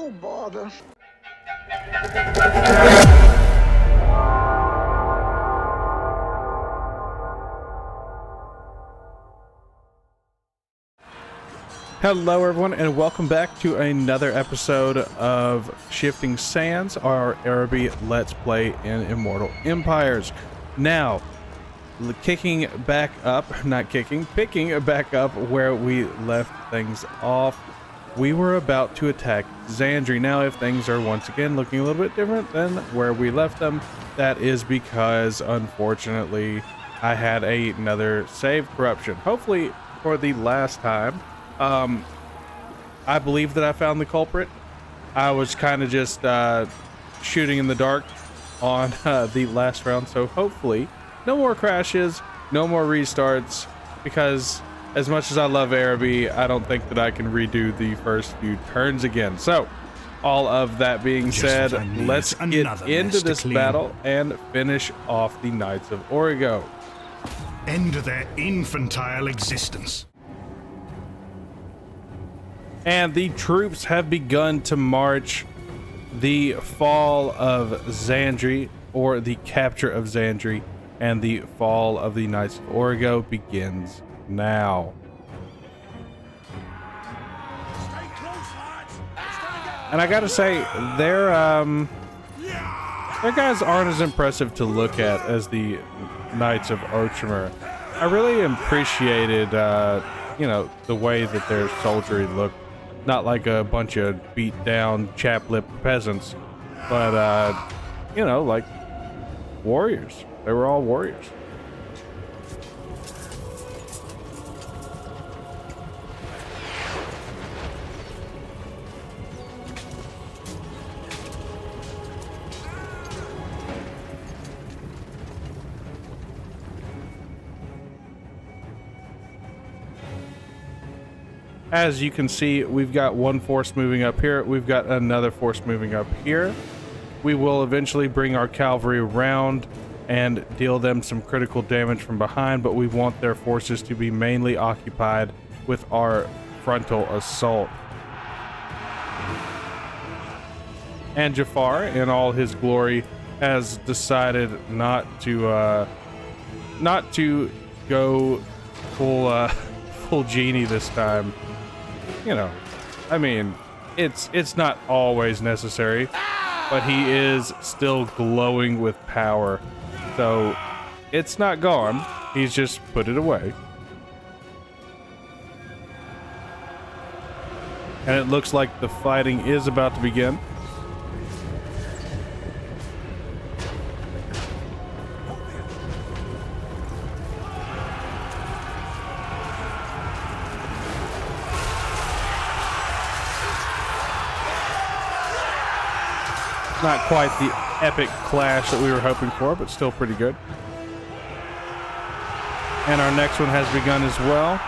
Oh, bother. Hello everyone, and welcome back to another episode of Shifting Sands, our Araby Let's Play in Immortal Empires. Now, picking back up where we left things off, we were about to attack Xandri. Now, if things are once again looking a little bit different than where we left them, that is because, unfortunately, I had another save corruption. Hopefully, for the last time. I believe that I found the culprit. I was kind of just shooting in the dark on the last round, so hopefully no more crashes, no more restarts, because as much as I love Araby, I don't think that I can redo the first few turns again. So all of that being said, let's get into this battle and finish off the Knights of Origo. End their infantile existence. And the troops have begun to march. The fall of Xandri, or the capture of Xandri, and the fall of the Knights of Origo begins now. And I gotta say, their guys aren't as impressive to look at as the Knights of Orchmer. I really appreciated, you know, the way that their soldiery looked. Not like a bunch of beat down, chap-lipped peasants, but, you know, like warriors. They were all warriors. As you can see, we've got one force moving up here. We've got another force moving up here. We will eventually bring our cavalry around and deal them some critical damage from behind, but we want their forces to be mainly occupied with our frontal assault. And Jaffar, in all his glory, has decided not to go full genie this time. You know, I mean, it's not always necessary, but he is still glowing with power, so it's not gone. He's just put it away. And it looks like the fighting is about to begin. Not quite the epic clash that we were hoping for, but still pretty good. And our next one has begun as well.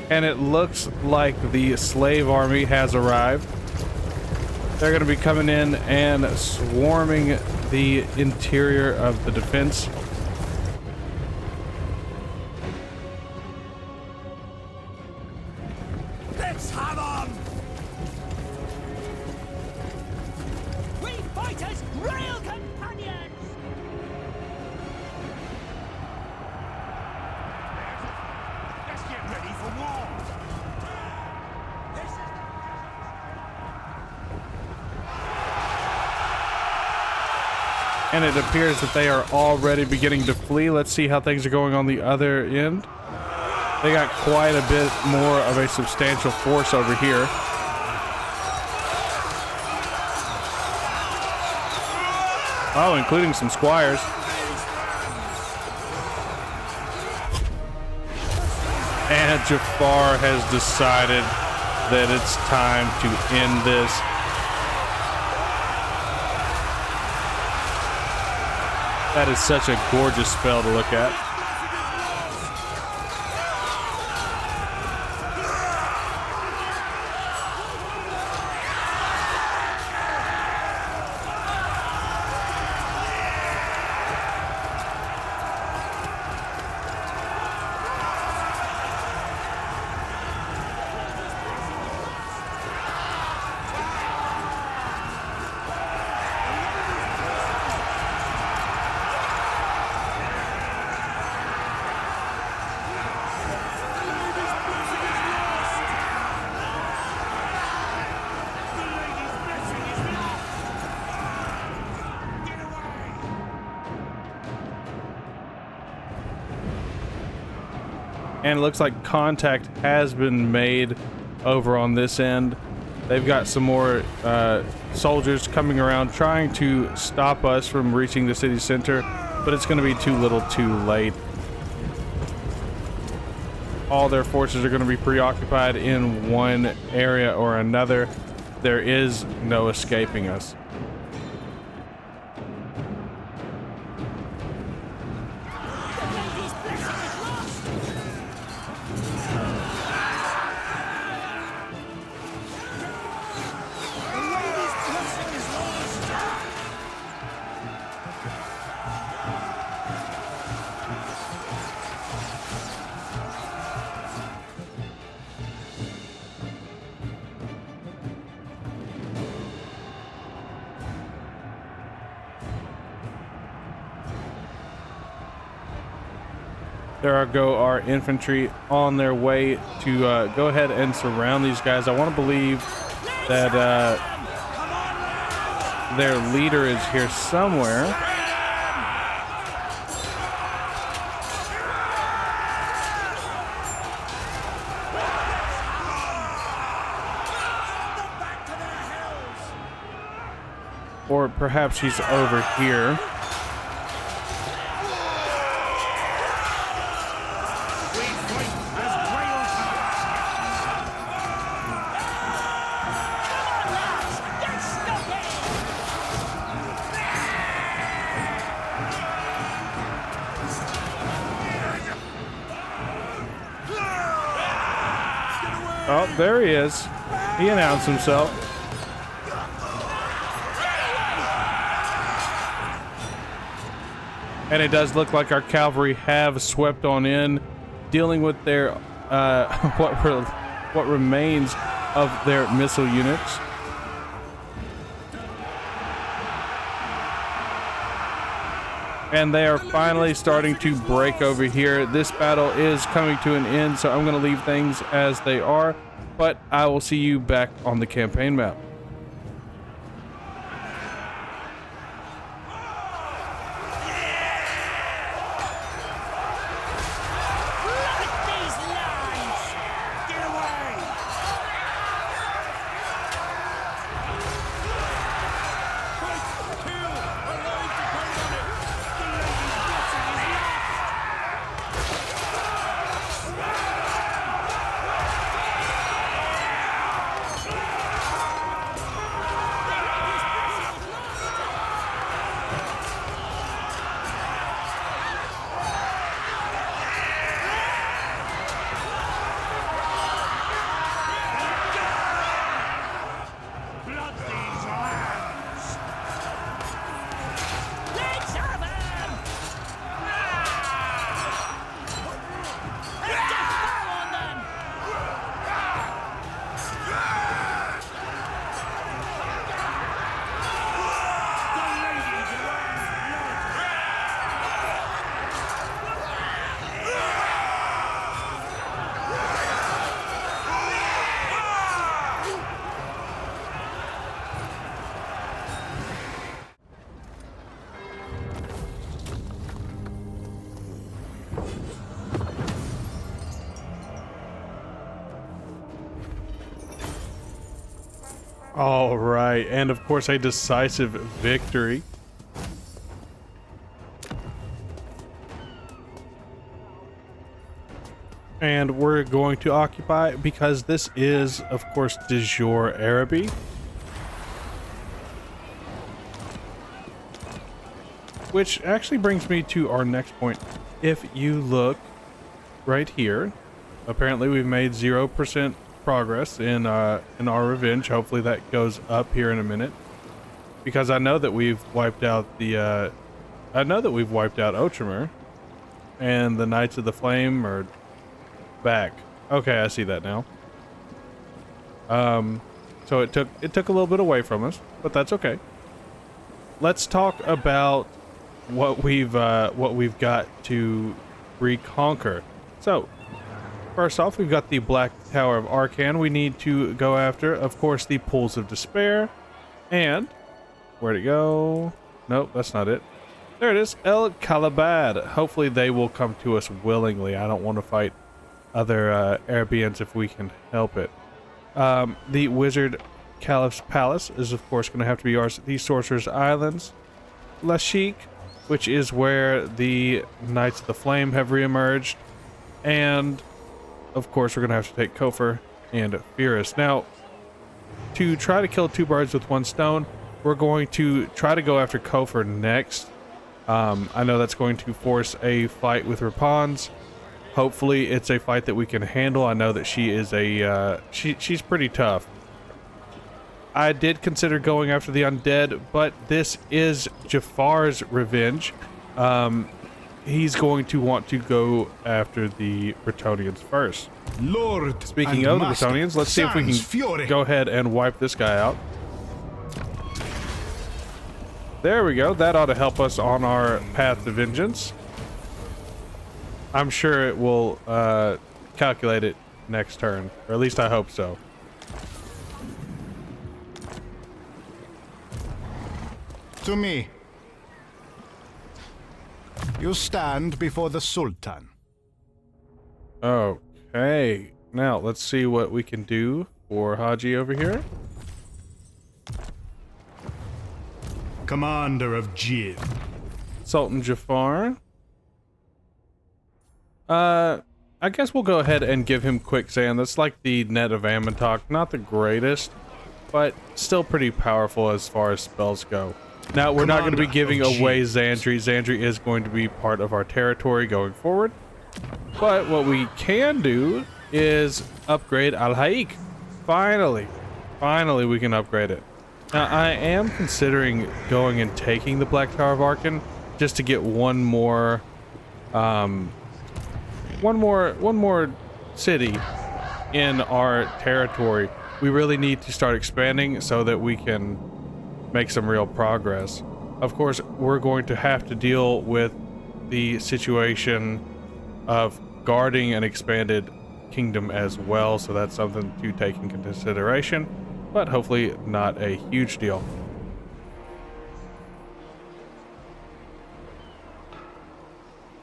And it looks like the slave army has arrived. They're going to be coming in and swarming the interior of the defense. Let's have 'em! We fight as real companions! Let's get ready for war! And it appears that they are already beginning to flee. Let's see how things are going on the other end. They got quite a bit more of a substantial force over here. Oh, including some squires. And Jaffar has decided that it's time to end this. That is such a gorgeous spell to look at. And it looks like contact has been made over on this end. They've got some more soldiers coming around trying to stop us from reaching the city center, but it's going to be too little too late. All their forces are going to be preoccupied in one area or another. There is no escaping us. There go our infantry on their way to go ahead and surround these guys. I want to believe that their leader is here somewhere. Or perhaps he's over here. Oh, there he is. He announced himself. And it does look like our cavalry have swept on in, dealing with their what remains of their missile units. And they are finally starting to break over here. This battle is coming to an end, so I'm going to leave things as they are, but I will see you back on the campaign map. All right, and of course a decisive victory. And we're going to occupy, because this is, of course, de jure Araby. Which actually brings me to our next point. If you look right here, apparently we've made 0% progress in our revenge. Hopefully that goes up here in a minute, because I know that we've wiped out the Outremer, and the Knights of the Flame are back. Okay, I see that now. So it took a little bit away from us, but that's okay. Let's talk about what we've got to reconquer. So first off, we've got the Black Tower of Arcan we need to go after. Of course, the Pools of Despair. And where'd it go? Nope, that's not it. There it is, El Calabad. Hopefully they will come to us willingly. I don't want to fight other Arabians if we can help it. The Wizard Caliph's Palace is of course going to have to be ours. The Sorcerer's Islands. Lashik, which is where the Knights of the Flame have reemerged. And of course we're going to have to take Kofar and Fierus. Now, to try to kill two birds with one stone, we're going to try to go after Kofar next. I know that's going to force a fight with Rapans. Hopefully it's a fight that we can handle. I know that she is she's pretty tough. I did consider going after the undead, but this is Jaffar's revenge. He's going to want to go after the Bretonnians first. Lord, Speaking of the Bretonnians, let's see if we can go ahead and wipe this guy out. There we go. That ought to help us on our path to vengeance. I'm sure it will calculate it next turn, or at least I hope so. To me. You stand before the Sultan. Okay. Now, let's see what we can do for Haji over here. Commander of Jinn. Sultan Jaffar. I guess we'll go ahead and give him Quicksand. That's like the Net of Amantok. Not the greatest, but still pretty powerful as far as spells go. Now, we're not going to be giving away Xandri. Xandri is going to be part of our territory going forward. But what we can do is upgrade Al-Haik. Finally. Finally, we can upgrade it. Now, I am considering going and taking the Black Tower of Arcan just to get one more city in our territory. We really need to start expanding so that we can make some real progress. Of course, we're going to have to deal with the situation of guarding an expanded kingdom as well, so that's something to take in consideration, but hopefully not a huge deal.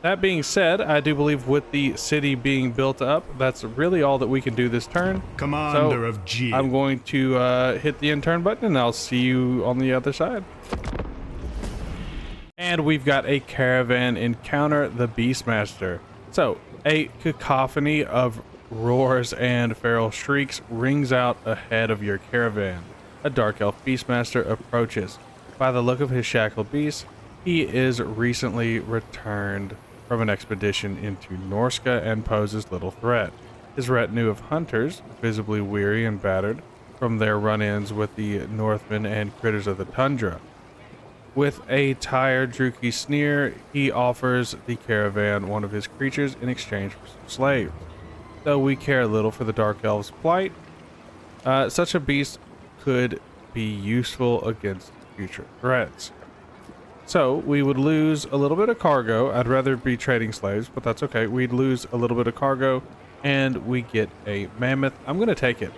That being said, I do believe with the city being built up, that's really all that we can do this turn. Commander of Jinn. I'm going to hit the end turn button, and I'll see you on the other side. And we've got a caravan encounter, the Beastmaster. So, a cacophony of roars and feral shrieks rings out ahead of your caravan. A dark elf Beastmaster approaches. By the look of his shackled beast, he is recently returned from an expedition into Norska and poses little threat. His retinue of hunters, visibly weary and battered from their run-ins with the Northmen and critters of the tundra. With a tired, drooky sneer, he offers the caravan one of his creatures in exchange for some slaves. Though we care little for the Dark Elf's plight, such a beast could be useful against future threats. So, we would lose a little bit of cargo. I'd rather be trading slaves, but that's okay. We'd lose a little bit of cargo, and we get a mammoth. I'm going to take it.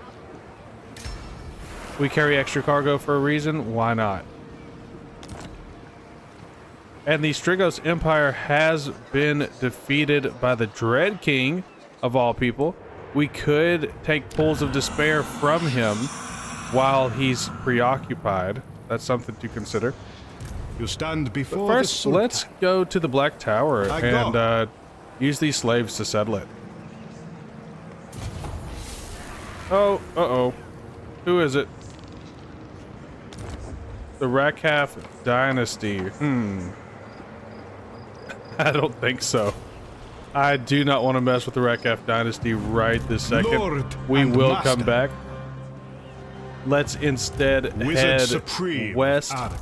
We carry extra cargo for a reason. Why not? And the Strigos Empire has been defeated by the Dread King, of all people. We could take Pools of Despair from him while he's preoccupied. That's something to consider. You stand before But the first, Sultan. let's go to the Black Tower and use these slaves to settle it. Oh, uh-oh. Who is it? The Rakaf Dynasty. I don't think so. I do not want to mess with the Rakaf Dynasty right this second. Lord We and will Master. come back. Let's instead Wizard head Supreme west Araby.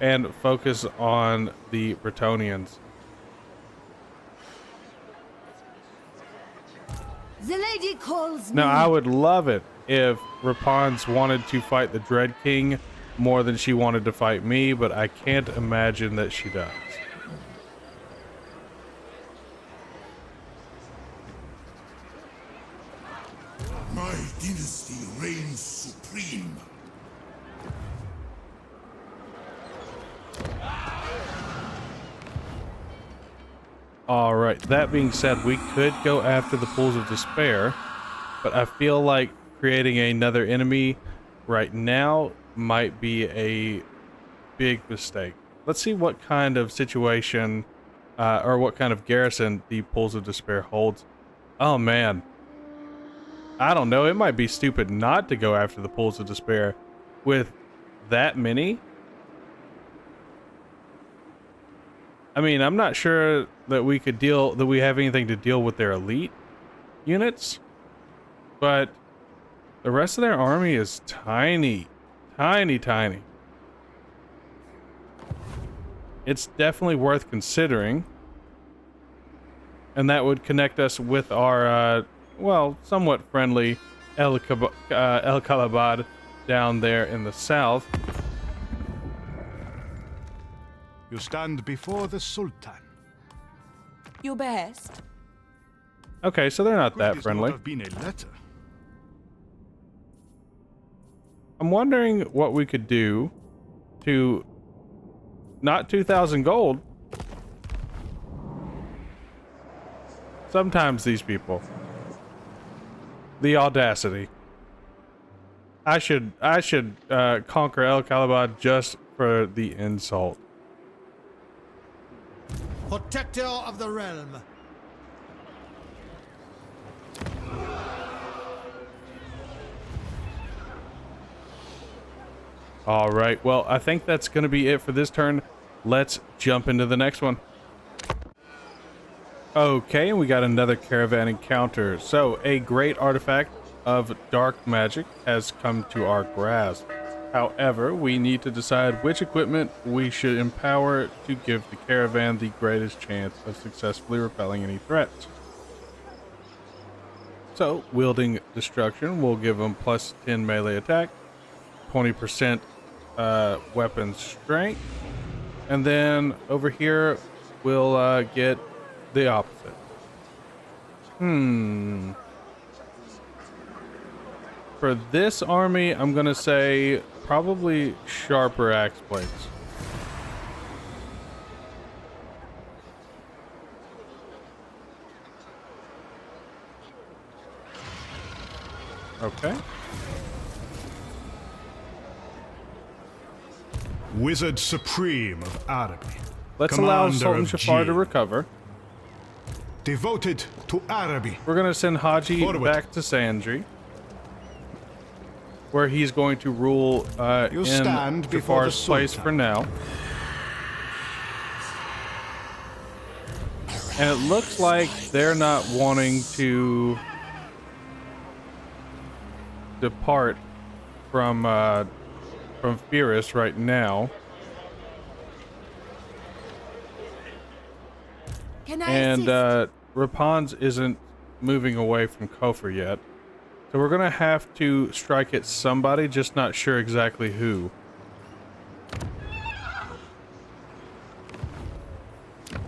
and focus on the Bretonnians. The lady calls me. Now, I would love it if Rapans wanted to fight the Dread King more than she wanted to fight me, but I can't imagine that she does. My dynasty reigns supreme. All right, that being said, we could go after the Pools of Despair, but I feel like creating another enemy right now might be a big mistake. Let's see what kind of situation or what kind of garrison the Pools of Despair holds. Oh man, I don't know. It might be stupid not to go after the Pools of Despair with that many. I mean, I'm not sure that we have anything to deal with their elite units, but the rest of their army is tiny, tiny, tiny. It's definitely worth considering, and that would connect us with our, well, somewhat friendly El Kalabad down there in the south. You stand before the Sultan. Your best. Okay, so they're not Could that this friendly. not have been a letter? I'm wondering what we could do to not 2,000 gold. Sometimes these people, the audacity. I should conquer El Kalabad just for the insult. Protector of the realm. All right, well, I think that's going to be it for this turn. Let's jump into the next one. Okay, and we got another caravan encounter. So, a great artifact of dark magic has come to our grasp. However, we need to decide which equipment we should empower to give the caravan the greatest chance of successfully repelling any threats. So, wielding destruction will give them plus 10 melee attack, 20% weapon strength, and then over here we'll get the opposite. For this army, I'm gonna say probably sharper axe blades. Okay. Wizard Supreme of Araby. Let's allow Commander Sultan of Jaffar to Jinn. recover. Devoted to Araby. We're gonna send Haji Forward. back to Sandri, where he's going to rule You in stand before the Jafar's place Sultan. for now. And it looks like they're not wanting to depart from Firis right now. Can I And assist? Rapans isn't moving away from Kofar yet. So we're gonna have to strike at somebody, just not sure exactly who.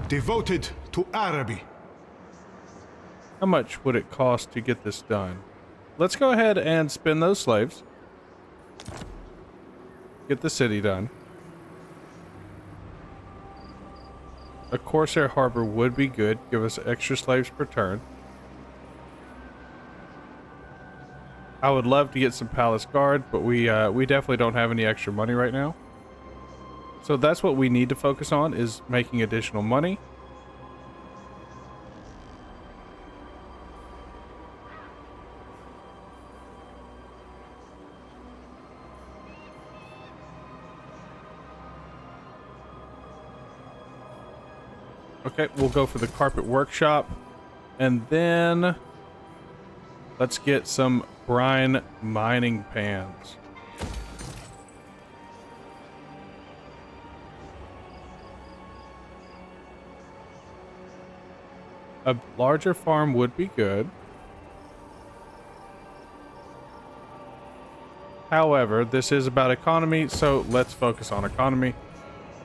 Devoted to Araby. How much would it cost to get this done? Let's go ahead and spin those slaves. Get the city done. A Corsair harbor would be good. Give us extra slaves per turn. I would love to get some palace guard, but we definitely don't have any extra money right now. So that's what we need to focus on, is making additional money. Okay, we'll go for the carpet workshop. And then let's get some brine mining pans. A larger farm would be good. However, this is about economy, so let's focus on economy.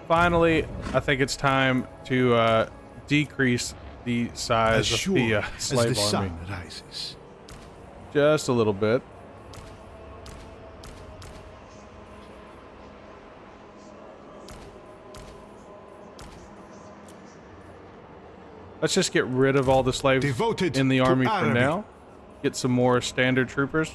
Finally, I think it's time to decrease the size of the slave army. Sun rises. Just a little bit. Let's just get rid of all the slaves Devoted in the to army for Araby. now. Get some more standard troopers.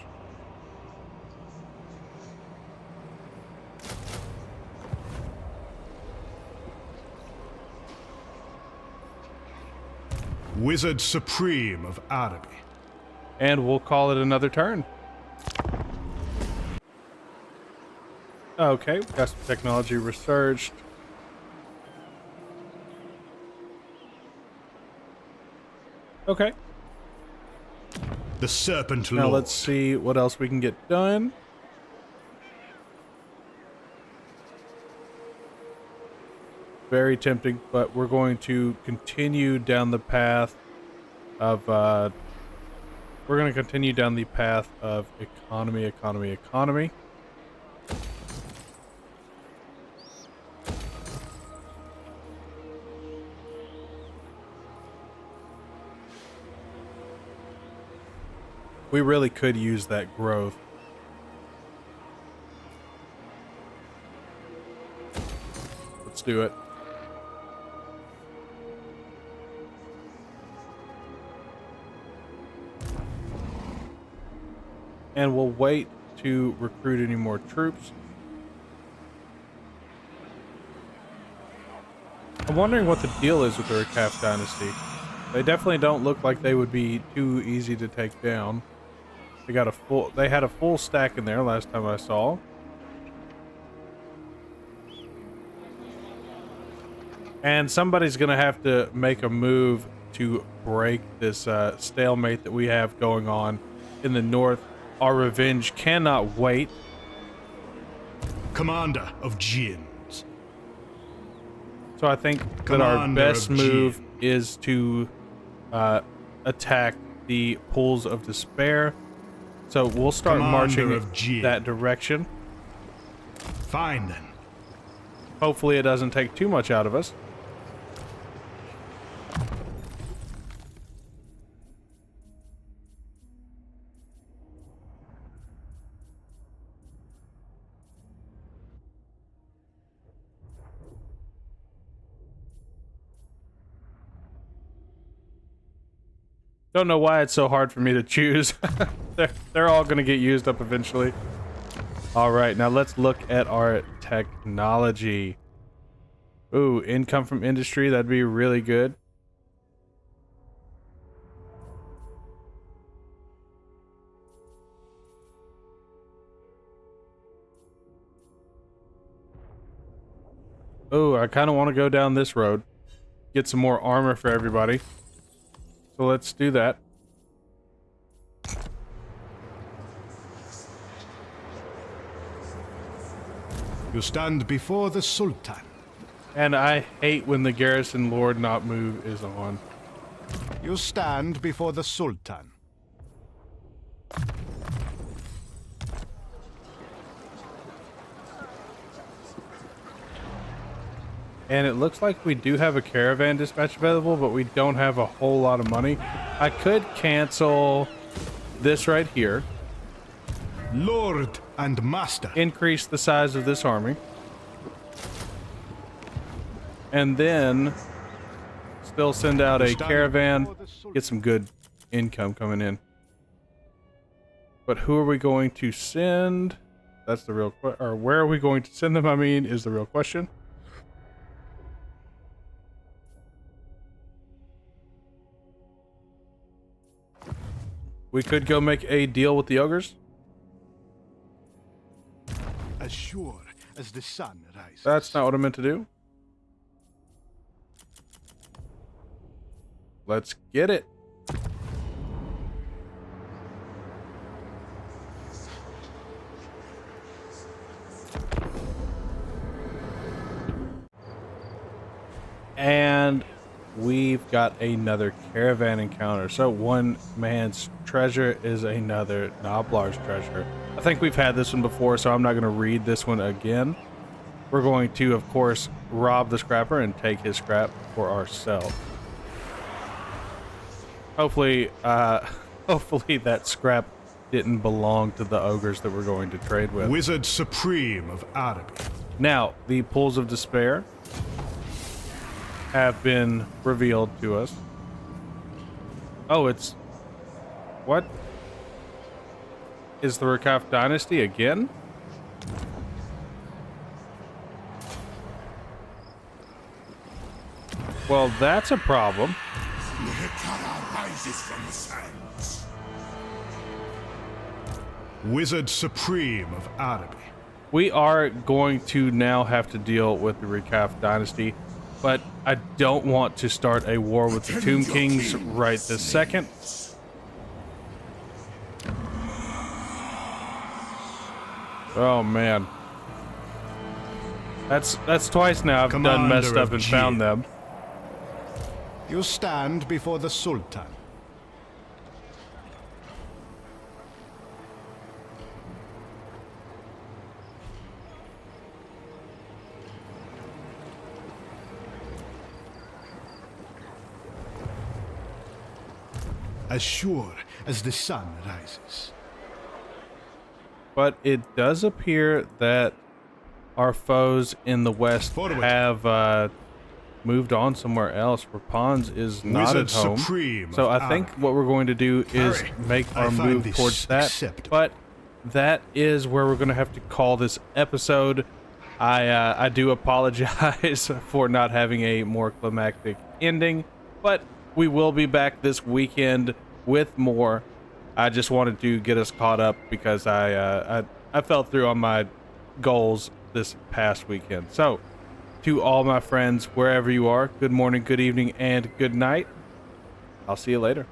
Wizard Supreme of Araby. And we'll call it another turn. Okay, got some technology researched. Okay, The Serpent now Lord. let's see what else we can get done. Very tempting, but we're going to continue down the path of economy. We really could use that growth. Let's do it. And we'll wait to recruit any more troops. I'm wondering what the deal is with the Rakaf dynasty. They definitely don't look like they would be too easy to take down. They had a full stack in there last time I saw. And somebody's gonna have to make a move to break this stalemate that we have going on in the north. Our revenge cannot wait. Commander of Jinns. So I think that our Commander best of move Jinn. is to attack the pools of despair. So we'll start Commander marching of Jinn. that direction. Fine then. Hopefully it doesn't take too much out of us. Don't know why it's so hard for me to choose. they're all going to get used up eventually. All right, now let's look at our technology. Ooh, income from industry, that'd be really good. Ooh, I kind of want to go down this road. Get some more armor for everybody. So let's do that. You stand before the Sultan. And I hate when the garrison lord not move is on. You stand before the Sultan. And it looks like we do have a caravan dispatch available, but we don't have a whole lot of money. I could cancel this right here. Lord and Master. Increase the size of this army. And then still send out a caravan. Get some good income coming in. But who are we going to send? That's the real question. Or where are we going to send them, I mean, is the real question. We could go make a deal with the ogres. As sure as the sun rises. That's not what I meant to do. let's get it. And we've got another caravan encounter. So one man's treasure is another Noblar's treasure. I think we've had this one before, so I'm not going to read this one again. We're going to, of course, rob the scrapper and take his scrap for ourselves. Hopefully, hopefully that scrap didn't belong to the ogres that we're going to trade with. Wizard Supreme of Araby. Now, the pools of despair have been revealed to us. Oh, it's... What? Is the Rakaf dynasty again? Well, that's a problem. The Hekara rises from the sands. Wizard Supreme of Araby. We are going to now have to deal with the Rakaf dynasty, but I don't want to start a war with the Tomb Kings right this second. Oh man. That's twice now I've done messed up and found them. You stand before the Sultan. As sure as the sun rises. But it does appear that our foes in the west Forward. have moved on somewhere else. Rapunz is not Wizard at home. Supreme So I of think Araby. what we're going to do is Hurry. make I our find move this towards that. acceptable. But that is where we're going to have to call this episode. I do apologize for not having a more climactic ending, but we will be back this weekend with more. I just wanted to get us caught up because I fell through on my goals this past weekend. So, to all my friends, wherever you are, good morning, good evening, and good night. I'll see you later.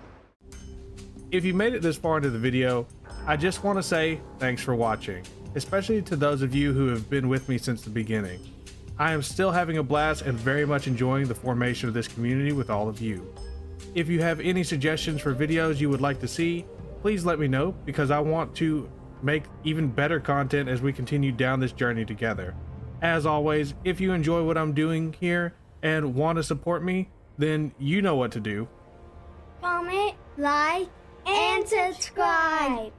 If you made it this far into the video, I just want to say thanks for watching, especially to those of you who have been with me since the beginning. I am still having a blast and very much enjoying the formation of this community with all of you. If you have any suggestions for videos you would like to see, please let me know, because I want to make even better content as we continue down this journey together. As always, if you enjoy what I'm doing here and want to support me, then you know what to do. Comment, like, and subscribe.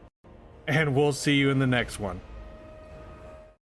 And we'll see you in the next one.